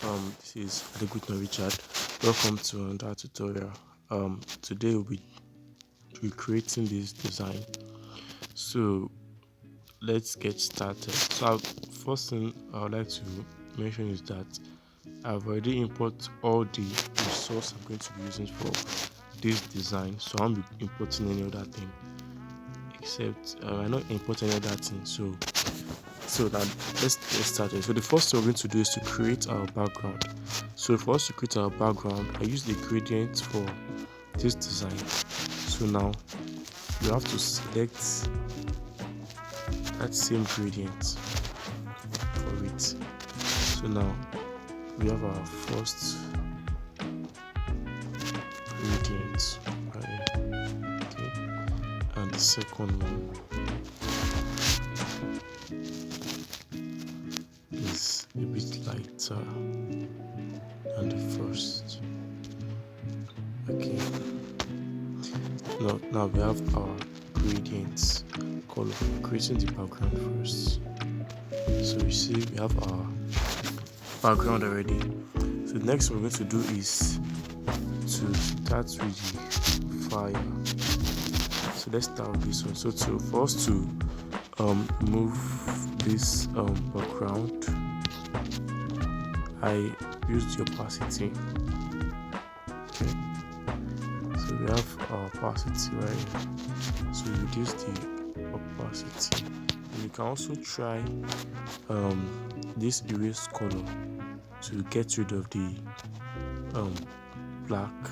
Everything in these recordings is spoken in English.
This is Adegutan Richard. Welcome to another tutorial. Today we'll be recreating this design. So let's get started. First thing I would like to mention is that I've already imported all the resource I'm going to be using for this design. So I won't be importing any other thing except I'm not importing any other thing. So now let's get started. So the first thing we're going to do is to create our background. So for us to create our background, I use the gradient for this design. So now you have to select that same gradient for it. So now we have our first gradient right here. Okay, and the second one is a bit lighter than the first. Okay, now we have our gradients color. Creating the background first. So you see we have our background already. So the next thing we're going to do is to start with the fire. So let's start with this one. So for us to move this background, I use the opacity. Okay, so we have our opacity right here. So you reduce the opacity. And you can also try this erase color to get rid of the black,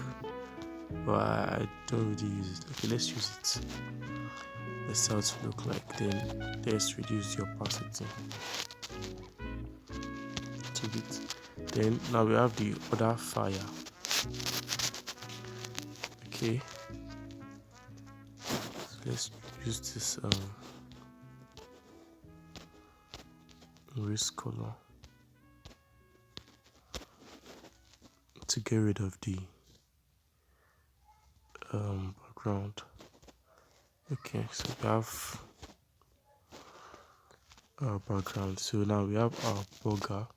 but I don't really use it. Okay, let's use it. Let's see how it look like. Then let's reduce the opacity to it. Then now we have the other fire. Okay, so let's use this erase color to get rid of the background. Okay, so we have our background. So now we have our burger.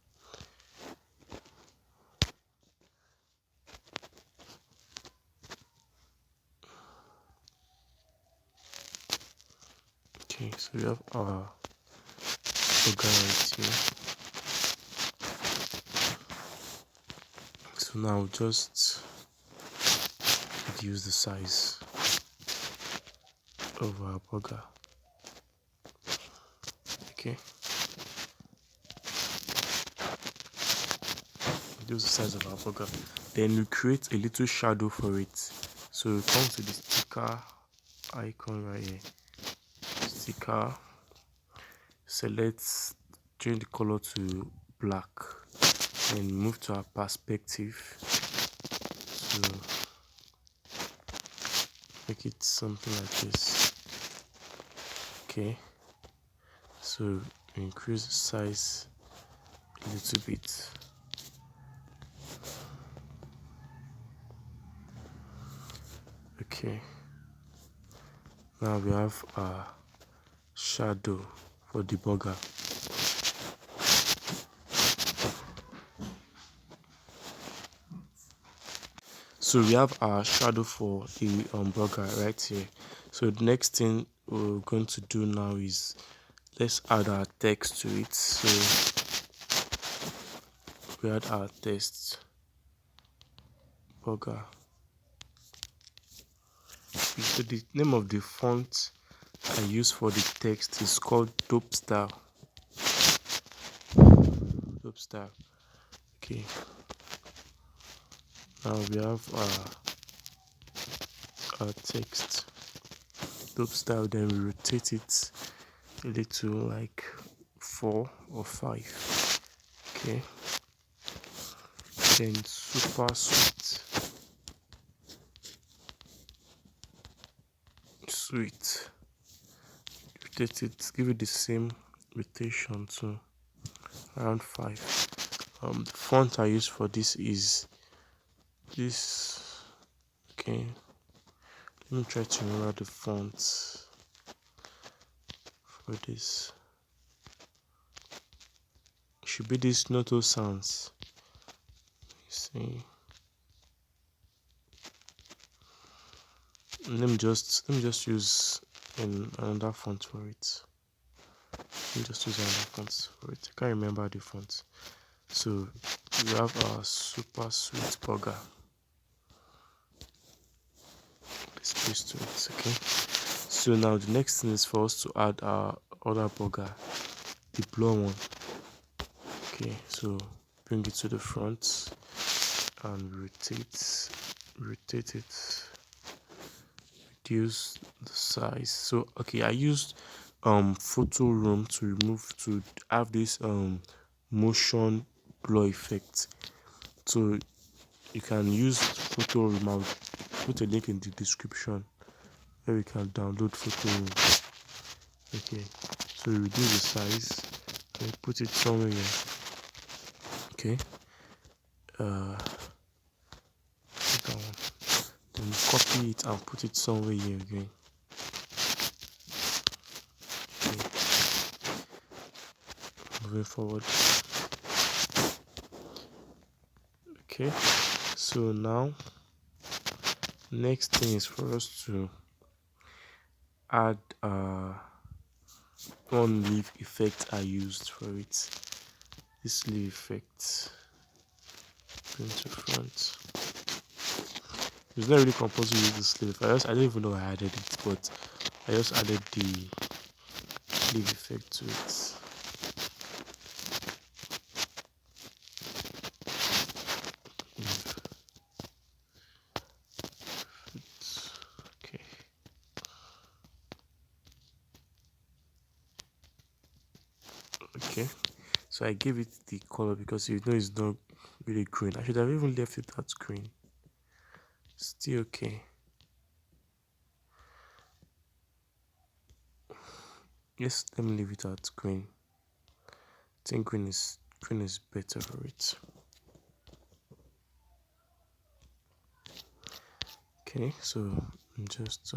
Okay, so we have our burger right here. So now just reduce the size of our burger. Okay, reduce the size of our burger. Then we create a little shadow for it. So we come to the sticker icon right here. Sticker. Select, change the color to black, and move to our perspective. So make it something like this. Okay, so increase the size a little bit. Okay, now we have our shadow for the burger. So we have our shadow for the burger right here. So the next thing we're going to do now is let's add our text to it. So we add our text burger. So the name of the font I use for the text is called Dope Style. Dope Style. Okay. Now we have our text. Dope Style. Then we rotate it a little, like 4 or 5. Okay. Then super sweet. Sweet. Rotate it. Give it the same rotation to around 5. The font I use for this is this. Okay, let me try to remember the font for this. It should be this Noto Sans. see. Let me just use in another font for it. Let me just use another font for it. I can't remember the font. So we have our super sweet burger. Let's paste to it, okay? So now the next thing is for us to add our other burger, the blue one. Okay, so bring it to the front and rotate it, reduce the size. So okay, I used photo room to have this motion blur effect. So you can use photo room. I'll put a link in the description where you can download photo room. Okay, so you reduce the size and put it somewhere here. Okay, that one. Then copy it and put it somewhere here again. Okay, moving forward. Okay, so now next thing is for us to add one leaf effect I used for it. This leaf effect, bring to front. It's not really compulsory to use this leaf. I don't even know I added it, but I just added the leaf effect to it. Okay. Okay. So I gave it the color because you know it's not really green. I should have even left it at green. Still okay. Yes, let me leave it at green. I think green is better for it. Okay, so just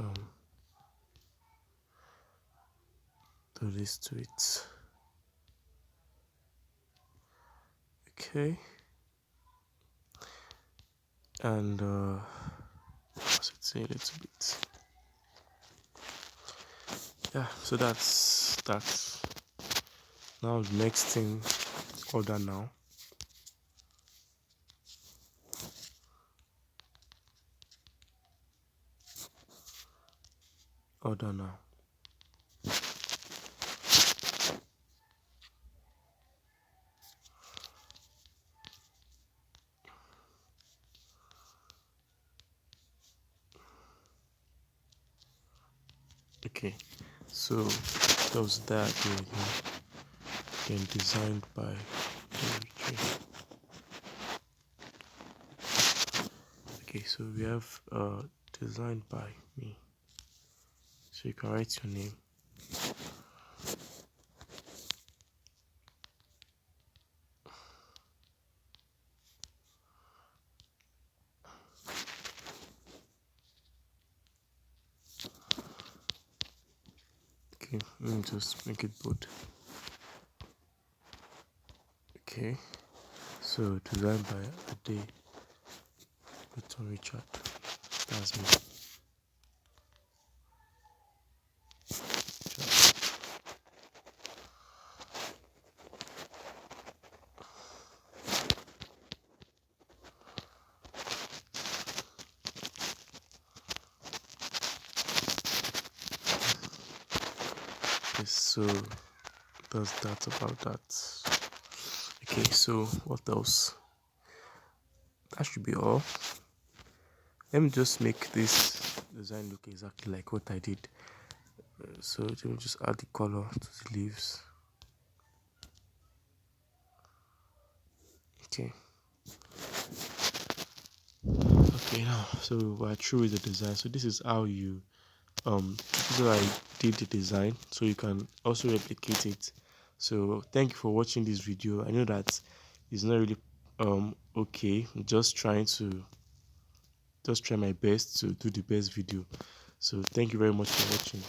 do this to it. Okay, and let's say a little bit. Yeah, so that's that. Now the next thing, order now. Order now. Okay, so that was that again, designed by okay, so we have designed by me, so you can write your name. Okay, let me just make it bold. Okay, so designed by Ade Richard. That's me. Yes, so that's that about that. Okay, so what else? That should be all. Let me just make this design look exactly like what I did. So let me just add the color to the leaves. Okay. Okay, now so we're through with the design. So this is how you this is how I did the design, so you can also replicate it. So thank you for watching this video. I know that it's not really okay. I'm just trying to try my best to do the best video. So thank you very much for watching.